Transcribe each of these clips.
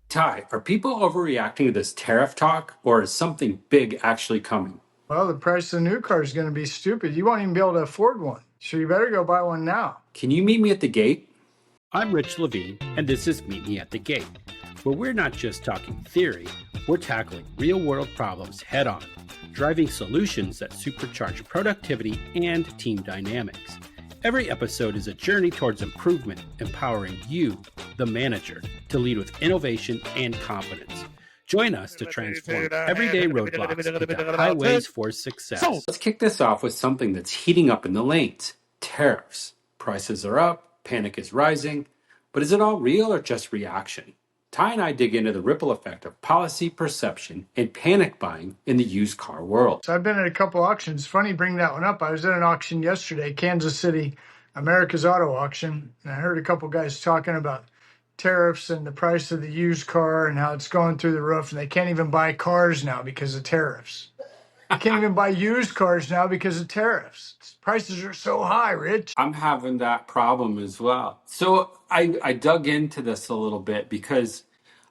Ty, are people overreacting to this tariff talk, or is something big actually coming? Well, the price of the new car is going to be stupid. You won't even be able to afford one. So you better go buy one now. Can you meet me at the gate? I'm Rich Levene, and this is Meet Me at the Gate, where we're not just talking theory, we're tackling real world problems head on, driving solutions that supercharge productivity and team dynamics. Every episode is a journey towards improvement, empowering you, the manager, to lead with innovation and confidence. Join us to transform everyday roadblocks into highways for success. So let's kick this off with something that's heating up in the lanes: tariffs. Prices are up, panic is rising, but is it all real or just reaction? Ty and I dig into the ripple effect of policy perception and panic buying in the used car world. So I've been at a couple auctions. Funny, bring that one up. I was at an auction yesterday, Kansas City, America's Auto Auction, and I heard a couple guys talking about tariffs and the price of the used car and how it's going through the roof, and they can't even buy cars now because of tariffs. You can't even buy used cars now because of tariffs. Prices are so high, Rich. I'm having that problem as well. So I dug into this a little bit because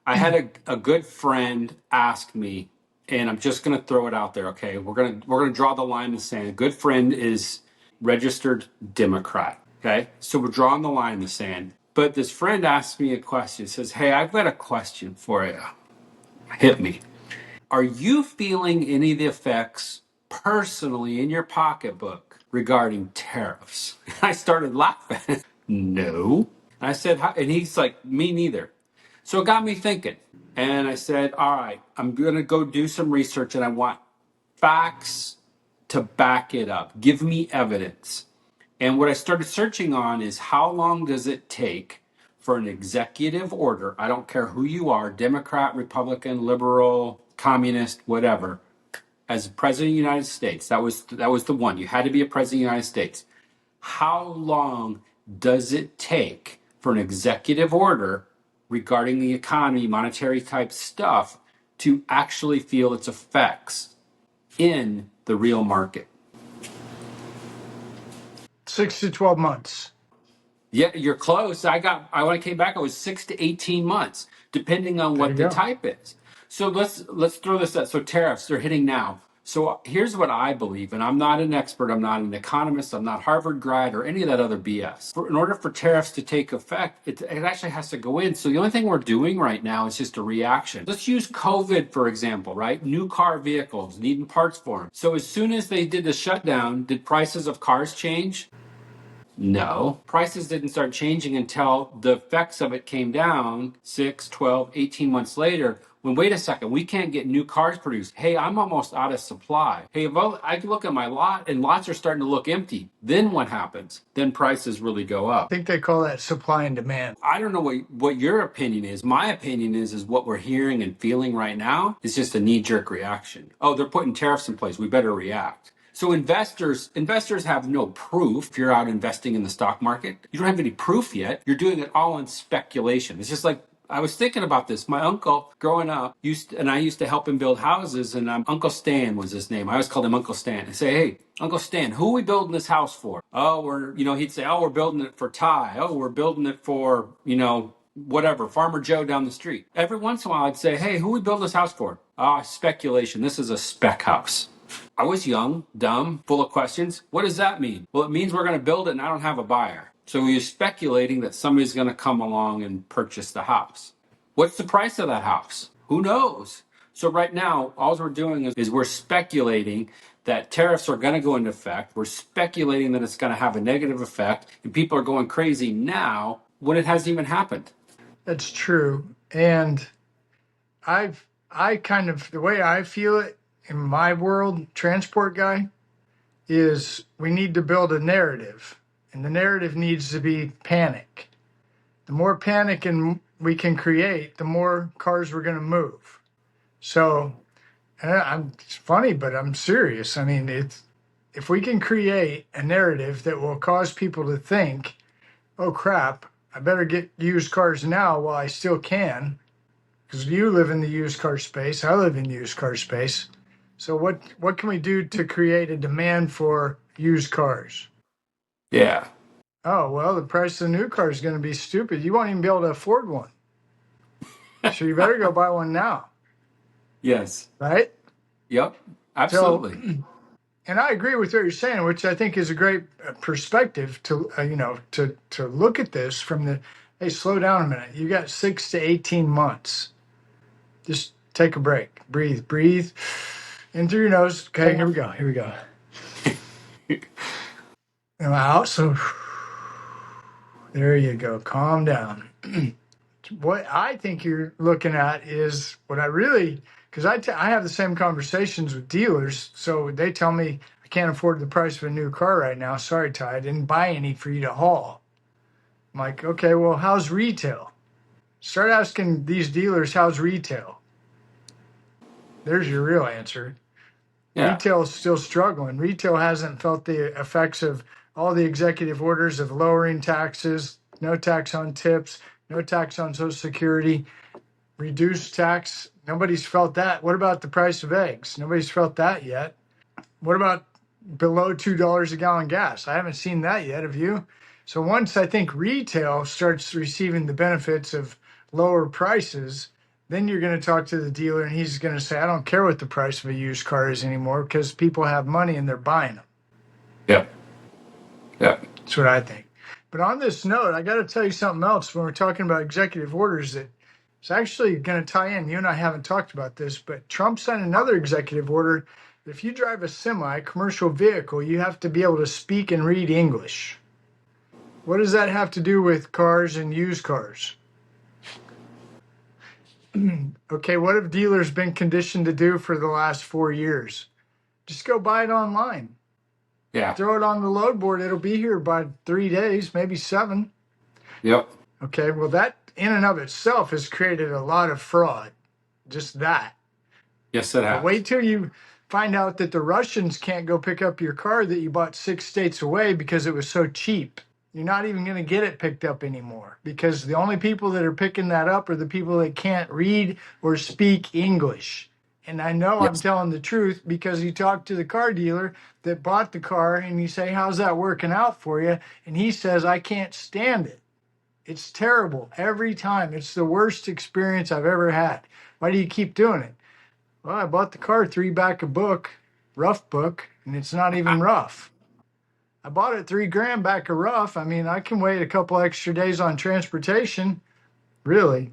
I had a good friend ask me, and I'm just going to throw it out there. Okay, we're gonna draw the line in the sand. A good friend is registered Democrat. Okay, so we're drawing the line in the sand. But this friend asked me a question. Says, "Hey, I've got a question for you. Hit me. Are you feeling any of the effects personally in your pocketbook regarding tariffs?" I started laughing. No. I said, and he's like, me neither. So it got me thinking. And I said, all right, I'm going to go do some research and I want facts to back it up. Give me evidence. And what I started searching on is how long does it take for an executive order? I don't care who you are, Democrat, Republican, liberal, communist, whatever, as president of the United States. That was the one. You had to be a president of the United States. How long does it take for an executive order regarding the economy, monetary type stuff, to actually feel its effects in the real market? 6 to 12 months. Yeah, you're close. When I came back, I was 6 to 18 months, depending on There you what the go. type is. So let's throw this out. So tariffs, they're hitting now. So here's what I believe, and I'm not an expert, I'm not an economist, I'm not Harvard grad or any of that other BS. In order for tariffs to take effect, it actually has to go in. So the only thing we're doing right now is just a reaction. Let's use COVID, for example, right? New car vehicles, needing parts for them. So as soon as they did the shutdown, did prices of cars change? No. Prices didn't start changing until the effects of it came down 6, 12, 18 months later. When, wait a second, we can't get new cars produced. Hey, I'm almost out of supply. Hey, well, I look at my lot and lots are starting to look empty. Then what happens? Then prices really go I up. think they call that supply and demand. I don't know what your opinion is. My opinion is what we're hearing and feeling right now is just a knee-jerk reaction. Oh, they're putting tariffs in place. We better react. So investors have no proof. If you're out investing in the stock market, you don't have any proof yet. You're doing it all on speculation. It's just like, I was thinking about this. My uncle, growing up, I used to help him build houses, and Uncle Stan was his name. I always called him Uncle Stan. I say, "Hey, Uncle Stan, who are we building this house for?" Oh, he'd say, "Oh, we're building it for Ty. Oh, we're building it for, whatever, Farmer Joe down the street." Every once in a while, I'd say, "Hey, who are we building this house for?" Ah, speculation. This is a spec house. I was young, dumb, full of questions. What does that mean? Well, it means we're going to build it and I don't have a buyer. So we're speculating that somebody's going to come along and purchase the house. What's the price of that house? Who knows? So right now, all we're doing is we're speculating that tariffs are going to go into effect. We're speculating that it's going to have a negative effect, and people are going crazy now when it hasn't even happened. That's true. And the way I feel it in my world, transport guy, is we need to build a narrative. And the narrative needs to be panic. The more panic we can create, the more cars we're going to move. So it's funny, but I'm serious. I mean, if we can create a narrative that will cause people to think, oh crap, I better get used cars now while I still can, because you live in the used car space, I live in used car space. So what can we do to create a demand for used cars? Yeah. Oh, well, the price of the new car is going to be stupid. You won't even be able to afford one. So you better go buy one now, Yes. right? Yep. So, Absolutely. and I agree with what you're saying, which I think is a great perspective to, to look at this from the, hey, slow down a minute. You got 6 to 18 months. Just take a break, breathe in through your nose. Okay, here we go. And out. So there you go. Calm down. What I think you're looking at is what I really, because I have the same conversations with dealers. So they tell me I can't afford the price of a new car right now. Sorry, Ty, I didn't buy any for you to haul. I'm like, okay, well, how's retail? Start asking these dealers, how's retail? There's your real answer. Yeah. Retail is still struggling. Retail hasn't felt the effects of all the executive orders of lowering taxes, no tax on tips, no tax on Social Security, reduced tax. Nobody's felt that. What about the price of eggs? Nobody's felt that yet. What about below $2 a gallon gas? I haven't seen that yet. Have you? So once I think retail starts receiving the benefits of lower prices, then you're going to talk to the dealer and he's going to say, I don't care what the price of a used car is anymore because people have money and they're buying them. Yep. Yep. That's what I think. But on this note, I got to tell you something else when we're talking about executive orders that it's actually going to tie in. You and I haven't talked about this, but Trump signed another executive order. If you drive a semi, commercial vehicle, you have to be able to speak and read English. What does that have to do with cars and used cars? Okay, what have dealers been conditioned to do for the last 4 years? Just go buy it online. Yeah. Throw it on the load board. It'll be here by 3 days, maybe 7. Yep. Okay, well, that in and of itself has created a lot of fraud. Just that. Yes, it But has. wait till you find out that the Russians can't go pick up your car that you bought 6 states away because it was so cheap. You're not even going to get it picked up anymore because the only people that are picking that up are the people that can't read or speak English. And I know I'm Yes. telling the truth because you talk to the car dealer that bought the car and you say, how's that working out for you? And he says, I can't stand it. It's terrible every time. It's the worst experience I've ever had. Why do you keep doing it? Well, I bought the car 3 back a book, rough book, and it's not even rough. I bought it $3,000 back a rough. I mean, I can wait a couple extra days on transportation, really.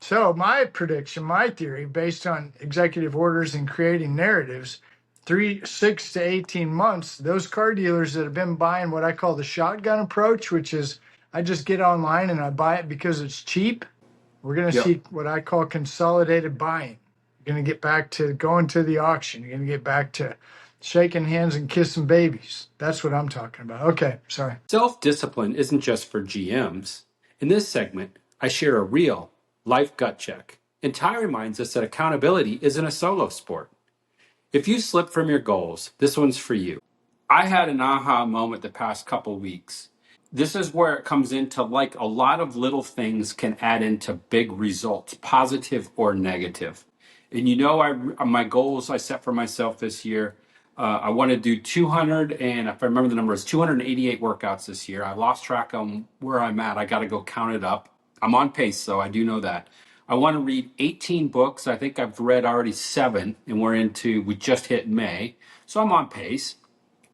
So my prediction, my theory, based on executive orders and creating narratives, 6 to 18 months, those car dealers that have been buying what I call the shotgun approach, which is I just get online and I buy it because it's cheap. We're going to Yep. see what I call consolidated buying. You're going to get back to going to the auction. You're going to get back to shaking hands and kissing babies. That's what I'm talking about. Okay, sorry. Self-discipline isn't just for GMs. In this segment, I share a real life gut check. And Ty reminds us that accountability isn't a solo sport. If you slip from your goals, this one's for you. I had an aha moment the past couple weeks. This is where it comes into like a lot of little things can add into big results, positive or negative. And you know, my goals I set for myself this year, I want to do 200, and if I remember the number, it's 288 workouts this year. I lost track on where I'm at. I got to go count it up. I'm on pace, though. I do know that. I want to read 18 books. I think I've read already 7, and we just hit May. So I'm on pace.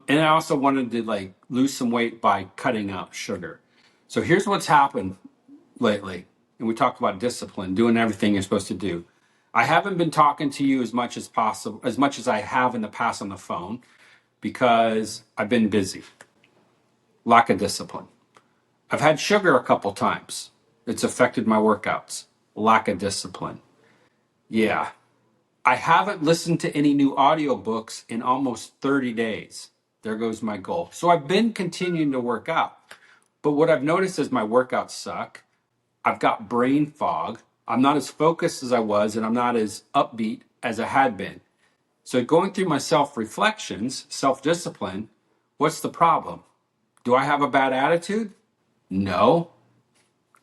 And I also wanted to like lose some weight by cutting out sugar. So here's what's happened lately. And we talked about discipline, doing everything you're supposed to do. I haven't been talking to you as much as possible, as much as I have in the past on the phone, because I've been busy. Lack of discipline. I've had sugar a couple times. It's affected my workouts. Lack of discipline. Yeah. I haven't listened to any new audiobooks in almost 30 days. There goes my goal. So I've been continuing to work out. But what I've noticed is my workouts suck. I've got brain fog. I'm not as focused as I was, and I'm not as upbeat as I had been. So going through my self-reflections, self-discipline, what's the problem? Do I have a bad attitude? No.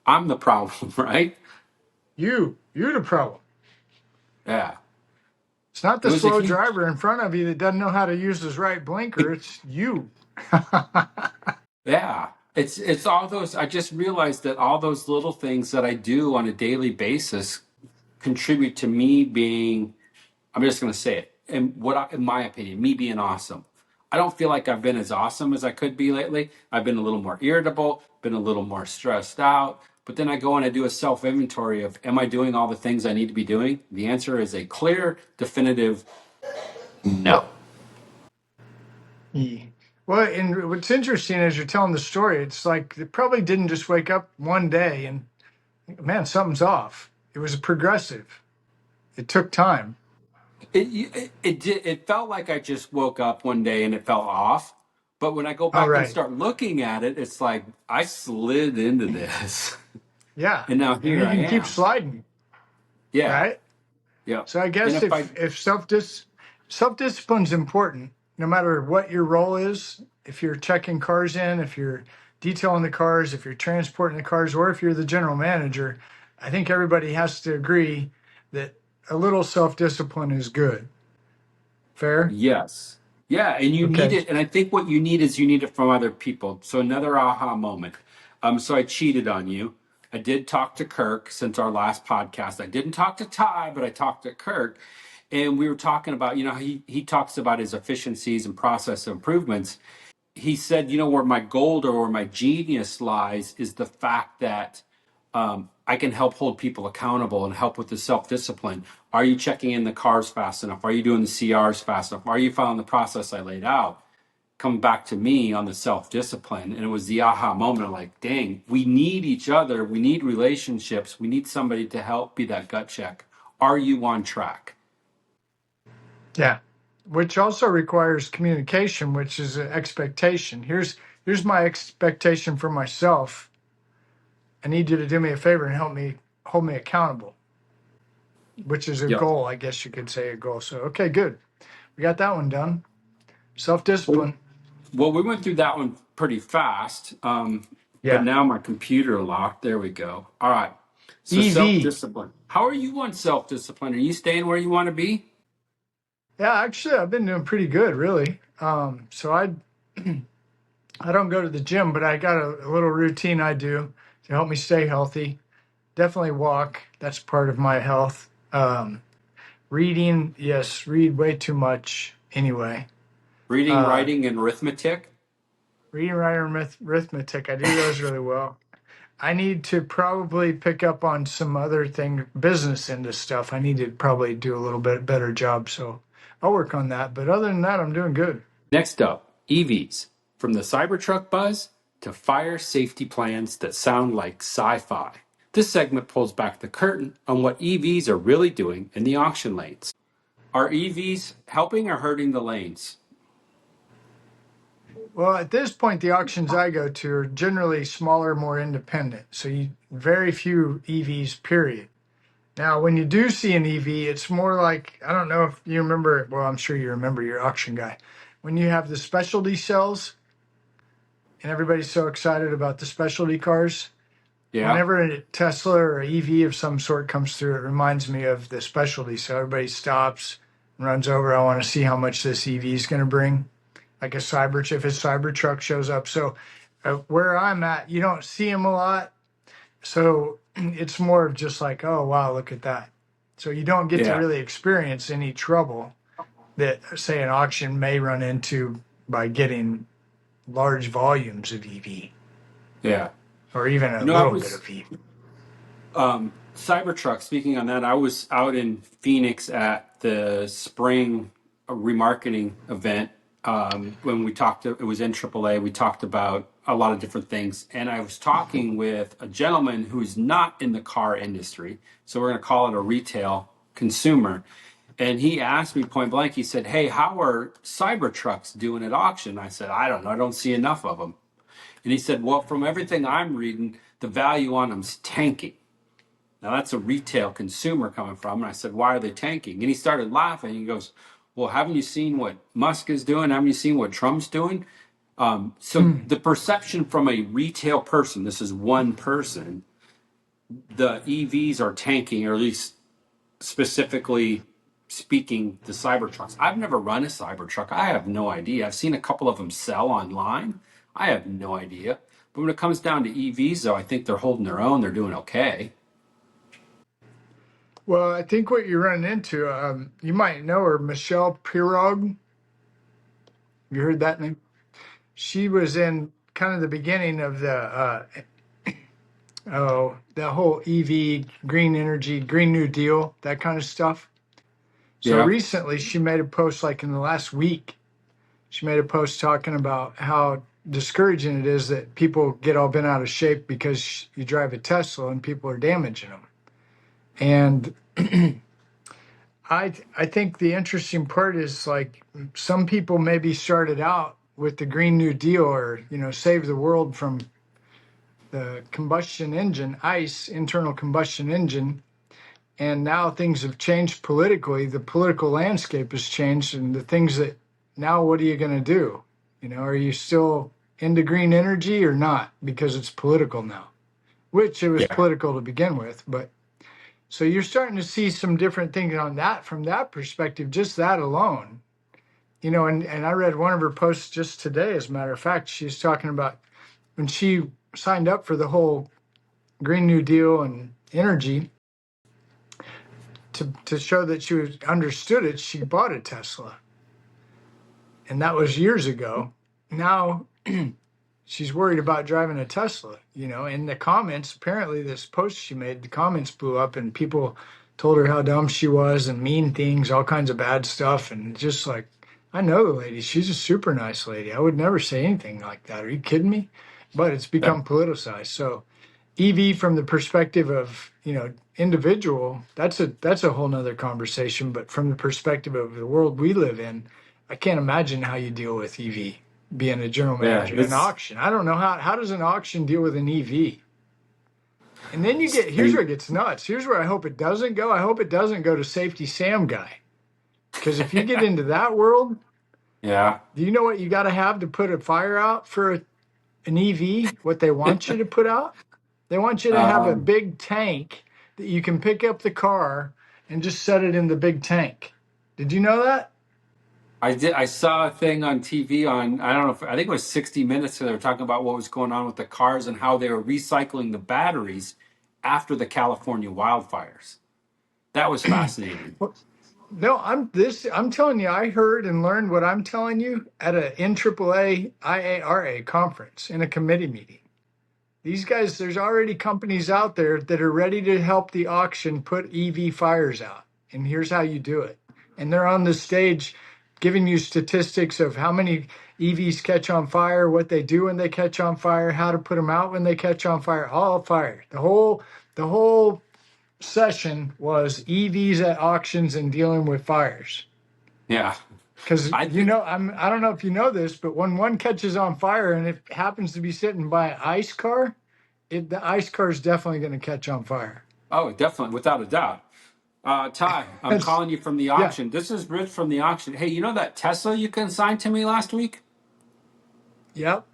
I'm the problem, right? You're the problem. Yeah. It's not It the was a slow huge, driver in front of you that doesn't know how to use his right blinker. It's you. yeah. It's all those. I just realized that all those little things that I do on a daily basis contribute to me being. I'm just going to say it. And in my opinion, me being awesome. I don't feel like I've been as awesome as I could be lately. I've been a little more irritable, been a little more stressed out. But then I go and I do a self inventory of, am I doing all the things I need to be doing? The answer is a clear, definitive no. Yeah. Well, and what's interesting as you're telling the story, it's like they probably didn't just wake up one day and, man, something's off. It was progressive. It took time. It felt like I just woke up one day and it fell off. But when I go All back and right. start looking at it, it's like I slid into this. Yeah. And now And here you I can keep am. sliding, Yeah. right? Yeah. So I And guess if I, if self discipline's important, no matter what your role is, if you're checking cars in, if you're detailing the cars, if you're transporting the cars, or if you're the general manager, I think everybody has to agree that a little self discipline is good. Fair? yes. Yeah. And you need Okay. it. And I think what you need is you need it from other people. So another aha moment. So I cheated on you. I did talk to Kirk since our last podcast. I didn't talk to Ty, but I talked to Kirk. And we were talking about, he talks about his efficiencies and process improvements. He said, where my gold or where my genius lies is the fact that I can help hold people accountable and help with the self discipline. Are you checking in the cars fast enough? Are you doing the CRs fast enough? Are you following the process I laid out? Come back to me on the self discipline. And it was the aha moment of like, dang, we need each other. We need relationships. We need somebody to help be that gut check. Are you on track? Yeah. Which also requires communication, which is an expectation. Here's my expectation for myself. I need you to do me a favor and help me hold me accountable, which is a Yep. goal, I guess you could say a goal. So, okay, good. We got that one done. Self discipline. Well, we went through that one pretty fast, but Yeah. now my computer locked. There we go. All right. So EV. self-discipline. How are you on self-discipline? Are you staying where you want to be? Yeah, actually, I've been doing pretty good, really. So I don't go to the gym, but I got a little routine I do to help me stay healthy. Definitely walk. That's part of my health. Reading, yes, read way too much anyway. Reading, Uh, writing, and arithmetic? Reading, writing, arithmetic, I do those really well. I need to probably pick up on some other business into stuff. I need to probably do a little bit better job. So I'll work on that. But other than that, I'm doing good. Next up, EVs. From the Cybertruck buzz to fire safety plans that sound like sci-fi. This segment pulls back the curtain on what EVs are really doing in the auction lanes. Are EVs helping or hurting the lanes? Well, at this point, the auctions I go to are generally smaller, more independent. So very few EVs, period. Now, when you do see an EV, it's more like, I don't know if you remember, well, I'm sure you remember, your auction guy. When you have the specialty cells and everybody's so excited about the specialty cars, Yeah. whenever a Tesla or a EV of some sort comes through, it reminds me of the specialty. So everybody stops and runs over. I want to see how much this EV is going to bring, like if a Cybertruck shows up. So where I'm at, you don't see them a lot. So it's more of just like, oh, wow, look at that. So you don't get to Yeah. really experience any trouble that, say, an auction may run into by getting large volumes of EV Yeah. or even a I little bit was of EV. Cybertruck. Speaking on that, I was out in Phoenix at the spring remarketing event. When we talked, it was in AAA. We talked about a lot of different things, and I was talking with a gentleman who's not in the car industry, so we're going to call it a retail consumer. And he asked me point blank. He said, "Hey, how are Cybertrucks doing at auction?" I said, "I don't know. I don't see enough of them." And he said, "Well, from everything I'm reading, the value on them's tanking." Now that's a retail consumer coming from. And I said, "Why are they tanking?" And he started laughing. He goes, "Well, haven't you seen what Musk is doing? Haven't you seen what Trump's doing?" So the perception from a retail person, this is one person, the EVs are tanking, or at least specifically speaking, the Cybertrucks. I've never run a Cybertruck. I have no idea. I've seen a couple of them sell online. I have no idea. But when it comes down to EVs, though, I think they're holding their own. They're doing okay. Well, I think what you run into, you might know her, Michelle Pirog. You heard that name? She was in kind of the beginning of the whole EV, green energy, Green New Deal, that kind of stuff. So Yeah. recently she made a post, like in the last week, she made a post talking about how discouraging it is that people get all bent out of shape because you drive a Tesla and people are damaging them. And I think the interesting part is, like, some people maybe started out with the Green New Deal, or, save the world from the combustion engine, ICE, internal combustion engine. And now things have changed politically. The political landscape has changed, and the things that now, what are you going to do? Are you still into green energy or not? Because it's political now, which it was Yeah. political to begin with. But so you're starting to see some different things on that from that perspective, just that alone. And I read one of her posts just today, as a matter of fact. She's talking about when she signed up for the whole Green New Deal and energy, to show that she was understood it, she bought a Tesla. And that was years ago. Now she's worried about driving a Tesla. In the comments, apparently this post she made, the comments blew up and people told her how dumb she was and mean things, all kinds of bad stuff. And just like, I know the lady, she's a super nice lady. I would never say anything like that. Are you kidding me? But it's become politicized. So EV from the perspective of, individual, that's a whole nother conversation. But from the perspective of the world we live in, I can't imagine how you deal with EV being a general manager in an auction. I don't know how does an auction deal with an EV? And then here's where it gets nuts. Here's where I hope it doesn't go. I hope it doesn't go to Safety Sam guy. Because if you get into that world, Yeah. do you know what you got to have to put a fire out for an EV? What they want you to put out? They want you to have a big tank that you can pick up the car and just set it in the big tank. Did you know that? I did. I saw a thing on TV on, I don't know, I think it was 60 Minutes. They were talking about what was going on with the cars and how they were recycling the batteries after the California wildfires. That was fascinating. No, I'm telling you, I heard and learned what I'm telling you at a NAAA IARA conference in a committee meeting. These guys, there's already companies out there that are ready to help the auction put EV fires out. And here's how you do it. And they're on the stage giving you statistics of how many EVs catch on fire, what they do when they catch on fire, how to put them out when they catch on fire, all fire. The whole session was EVs at auctions and dealing with fires. Yeah. Because I don't know if you know this, but when one catches on fire and it happens to be sitting by an ICE car, the ICE car is definitely going to catch on fire. Oh, definitely, without a doubt. Ty, I'm calling you from the auction. This is Rich from the auction. Hey, you know that Tesla you consigned to me last week? Yep.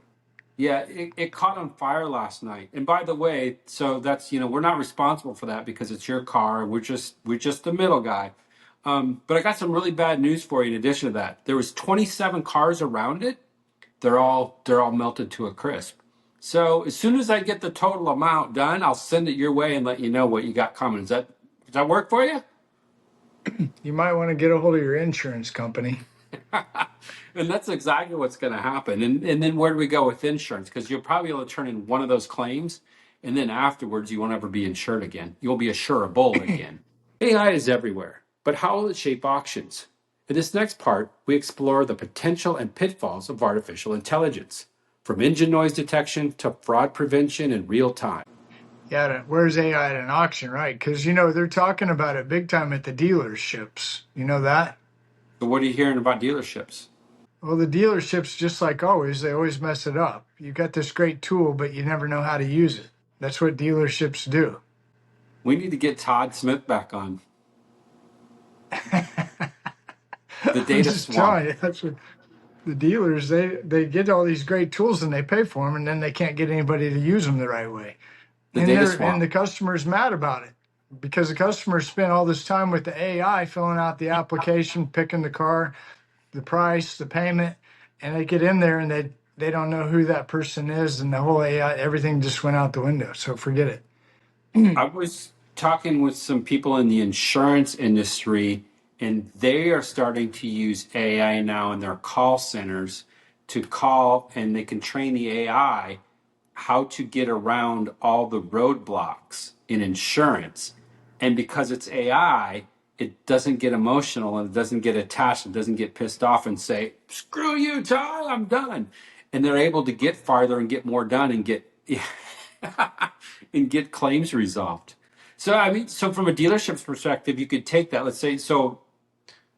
Yeah, it caught on fire last night. And by the way, so that's, we're not responsible for that because it's your car. We're just the middle guy. But I got some really bad news for you in addition to that. There was 27 cars around it. They're all melted to a crisp. So as soon as I get the total amount done, I'll send it your way and let you know what you got coming. Does that work for you? You might want to get a hold of your insurance company. And that's exactly what's going to happen. And then where do we go with insurance? Because you'll probably be able to turn in one of those claims, and then afterwards you won't ever be insured again. You'll be assurable again. AI is everywhere, but how will it shape auctions? In this next part, we explore the potential and pitfalls of artificial intelligence, from engine noise detection to fraud prevention in real time. Yeah, where's AI at an auction, right? Because, they're talking about it big time at the dealerships. You know that? So what are you hearing about dealerships? Well, the dealerships, just like always, they always mess it up. You got this great tool, but you never know how to use it. That's what dealerships do. We need to get Todd Smith back on. The data swamp. You, that's what the dealers, they get all these great tools and they pay for them, and then they can't get anybody to use them the right way. And the customer's mad about it because the customer spent all this time with the AI filling out the application, picking the car, the price, the payment, and they get in there and they they don't know who that person is, and the whole AI, everything just went out the window. So forget it. I was talking with some people in the insurance industry, and they are starting to use AI now in their call centers to call, and they can train the AI how to get around all the roadblocks in insurance. And because it's AI, it doesn't get emotional and it doesn't get attached and doesn't get pissed off and say, screw you, Ty, I'm done. And they're able to get farther and get more done and get and get claims resolved. So I mean, so from a dealership's perspective, you could take that. Let's say, so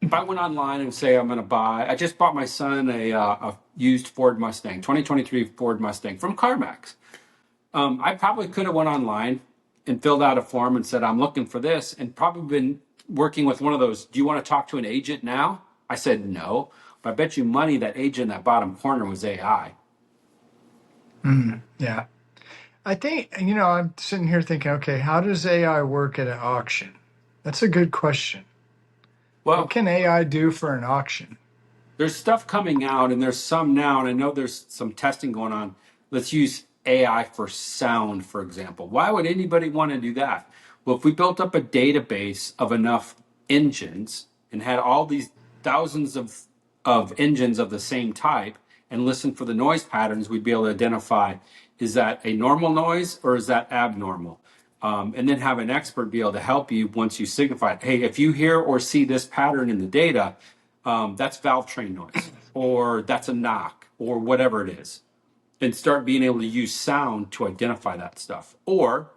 if I went online and say I'm going to buy, I just bought my son a used Ford Mustang, 2023 Ford Mustang from CarMax. I probably could have went online and filled out a form and said I'm looking for this, and probably been working with one of those. Do you want to talk to an agent now? I said no, but I bet you money that agent in that bottom corner was AI. Yeah. I think, I'm sitting here thinking, okay, how does AI work at an auction? That's a good question. What Well, can AI do for an auction? there's stuff coming out, and there's some now, and I know there's some testing going on. Let's use AI for sound, for example. Why would anybody want to do that? Well, if we built up a database of enough engines and had all these thousands of engines of the same type and listened for the noise patterns, we'd be able to identify, is that a normal noise or is that abnormal? And then have an expert be able to help you once you signify it. Hey, if you hear or see this pattern in the data, that's valve train noise, or that's a knock, or whatever it is, and start being able to use sound to identify that stuff. Or,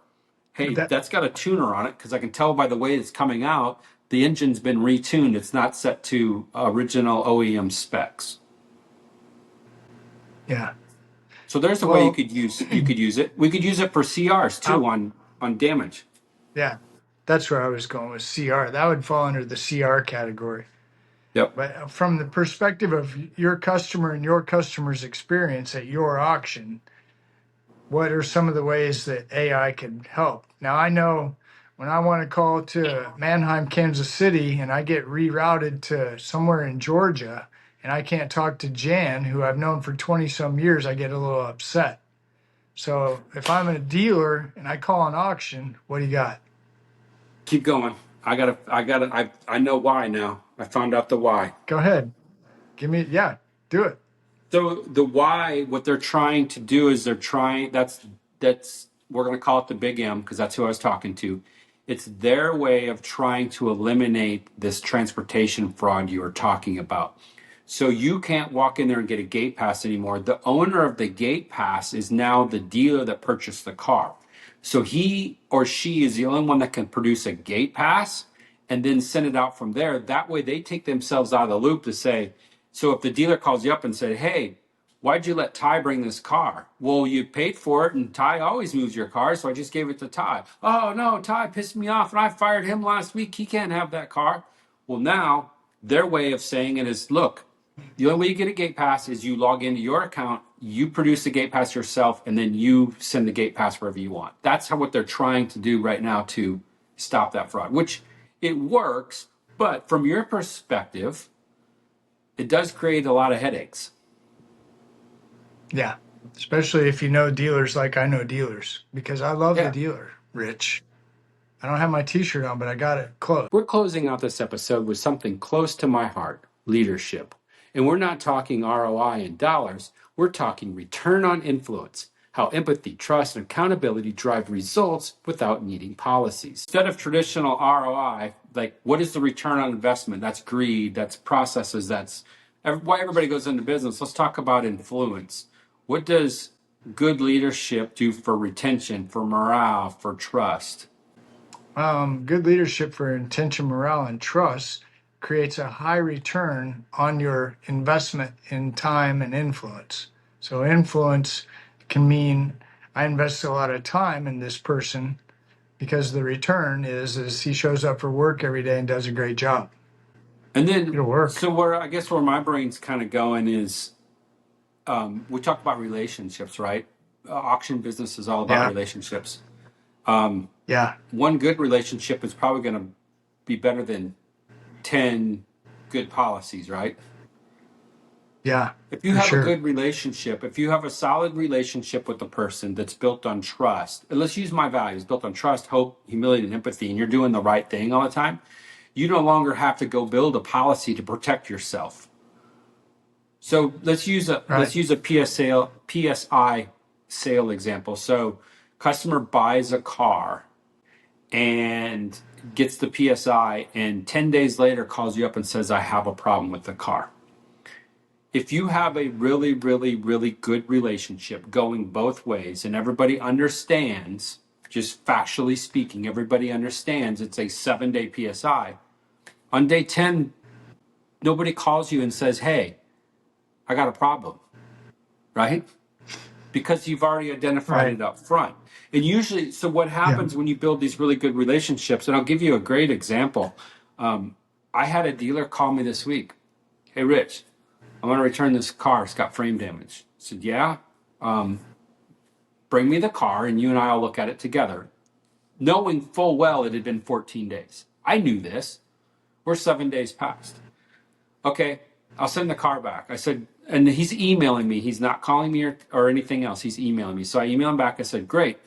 hey, That, that's got a tuner on it because I can tell by the way it's coming out, the engine's been retuned. It's not set to original OEM specs. yeah. So there's a way Well, you could use it. We could use it for CRs too on damage. yeah, that's where I was going with CR. That would fall under the CR category. Yep. But from the perspective of your customer and your customer's experience at your auction, what are some of the ways that AI could help? Now, I know when I want to call to Manheim, Kansas City, and I get rerouted to somewhere in Georgia, and I can't talk to Jan, who I've known for 20 some years, I get a little upset. So if I'm a dealer and I call an auction, what do you got? Keep going. I know why now. I found out the why. Go ahead. Yeah, do it. So the why, what they're trying to do is that's we're going to call it the big M because that's who I was talking to. It's their way of trying to eliminate this transportation fraud you were talking about. So you can't walk in there and get a gate pass anymore. The owner of the gate pass is now the dealer that purchased the car. So he or she is the only one that can produce a gate pass and then send it out from there. That way they take themselves out of the loop to say, so if the dealer calls you up and said, hey, why'd you let Ty bring this car? Well, you paid for it and Ty always moves your car, so I just gave it to Ty. Oh no, Ty pissed me off and I fired him last week. He can't have that car. Well, now their way of saying it is, look, the only way you get a gate pass is you log into your account, you produce the gate pass yourself, and then you send the gate pass wherever you want. That's what they're trying to do right now to stop that fraud, which it works, but from your perspective, it does create a lot of headaches. Yeah, especially if you know dealers like I know dealers, because I love the dealer, Rich. I don't have my t-shirt on, but I got it close. We're closing out this episode with something close to my heart, leadership. And we're not talking ROI in dollars, we're talking return on influence, how empathy, trust, and accountability drive results without needing policies. Instead of traditional ROI, like what is the return on investment? That's greed, that's processes, that's why everybody goes into business. Let's talk about influence. What does good leadership do for retention, for morale, for trust? Good leadership for intention, morale, and trust creates a high return on your investment in time and influence. So influence can mean I invest a lot of time in this person because the return is he shows up for work every day and does a great job. And then, It'll work. so where my brain's kind of going is, we talk about relationships, right? Auction business is all about relationships. Yeah. One good relationship is probably going to be better than 10 good policies, right? Yeah, If you for have a sure. good relationship, if you have a solid relationship with the person that's built on trust, and let's use my values, built on trust, hope, humility, and empathy, and you're doing the right thing all the time, you no longer have to go build a policy to protect yourself. So let's use a Right. PSI sale example. So customer buys a car and gets the PSI, and 10 days later calls you up and says, I have a problem with the car. If you have a really, really, really good relationship going both ways, and everybody understands, just factually speaking, everybody understands it's a 7-day PSI. On day 10, nobody calls you and says, hey, I got a problem, right? Because you've already identified Right. it up front. And usually, so what Yeah. happens when you build these really good relationships, and I'll give you a great example. I had a dealer call me this week. Hey, Rich, I want to return this car. It's got frame damage. I said, yeah. Bring me the car and you and I will look at it together. Knowing full well it had been 14 days. I knew this. We're 7 days past. Okay, I'll send the car back. I said, and he's emailing me. He's not calling me or anything else. He's emailing me. So I emailed him back. I said, great.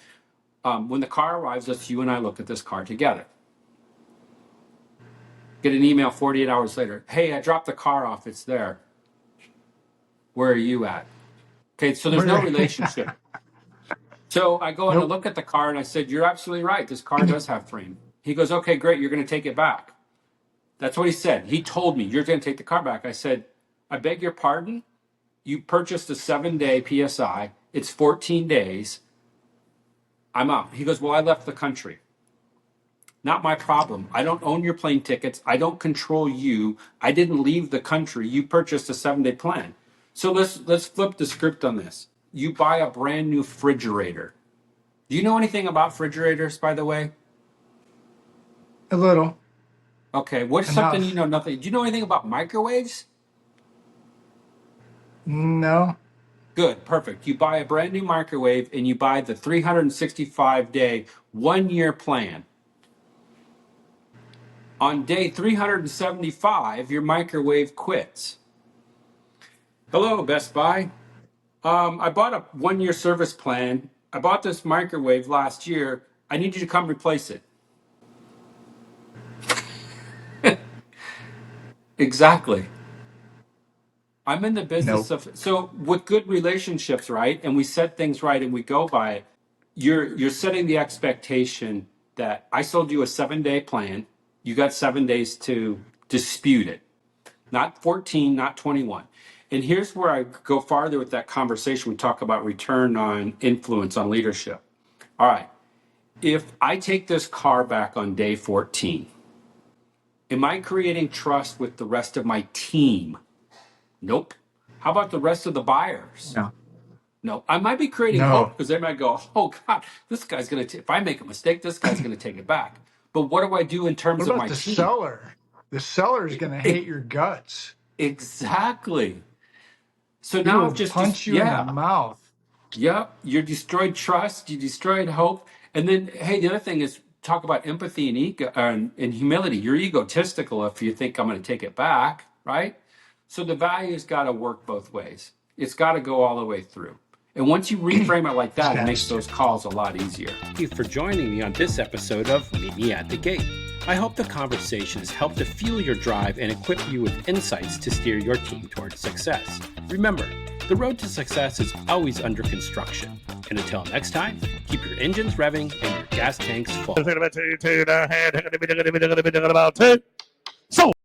When the car arrives, let's you and I look at this car together. Get an email 48 hours later. Hey, I dropped the car off. It's there. Where are you at? Okay, so there's no relationship. So I go and I Nope. look at the car and I said, you're absolutely right. This car does have frame. He goes, okay, great. You're going to take it back. That's what he said. He told me, you're going to take the car back. I said, I beg your pardon. You purchased a 7-day PSI. It's 14 days. I'm up. He goes, well, I left the country. Not my problem. I don't own your plane tickets. I don't control you. I didn't leave the country. You purchased a 7-day plan. So let's flip the script on this. You buy a brand new refrigerator. Do you know anything about refrigerators, by the way? A little. Okay, what's something you Enough. know nothing? Do you know anything about microwaves? No. Good, perfect. You buy a brand new microwave and you buy the 365-day 1-year plan. On day 375, your microwave quits. Hello, Best Buy. I bought a 1-year service plan. I bought this microwave last year. I need you to come replace it. Exactly. I'm in the business Nope. of so with good relationships, right? And we set things right and we go by it. You're setting the expectation that I sold you a 7-day plan. You got 7 days to dispute it. Not 14, not 21. And here's where I go farther with that conversation. We talk about return on influence on leadership. All right. If I take this car back on day 14, am I creating trust with the rest of my team? Nope. How about the rest of the buyers? No. No. I might be creating hope No. because they might go, oh God, this guy's going to, if I make a mistake, this guy's going to take it back. But what do I do in What terms of about my the team? seller? The seller's going to hate your guts. Exactly. So He now will I've just, punch you in the yeah, mouth. yep. You destroyed trust, you destroyed hope. And then, hey, the other thing is talk about empathy and ego and humility. You're egotistical if you think I'm going to take it back, right? So the value's got to work both ways. It's got to go all the way through. And once you reframe it like that, it makes Yes. those calls a lot easier. Thank you for joining me on this episode of Meet Me at the Gate. I hope the conversation has helped to fuel your drive and equip you with insights to steer your team towards success. Remember, the road to success is always under construction. And until next time, keep your engines revving and your gas tanks full.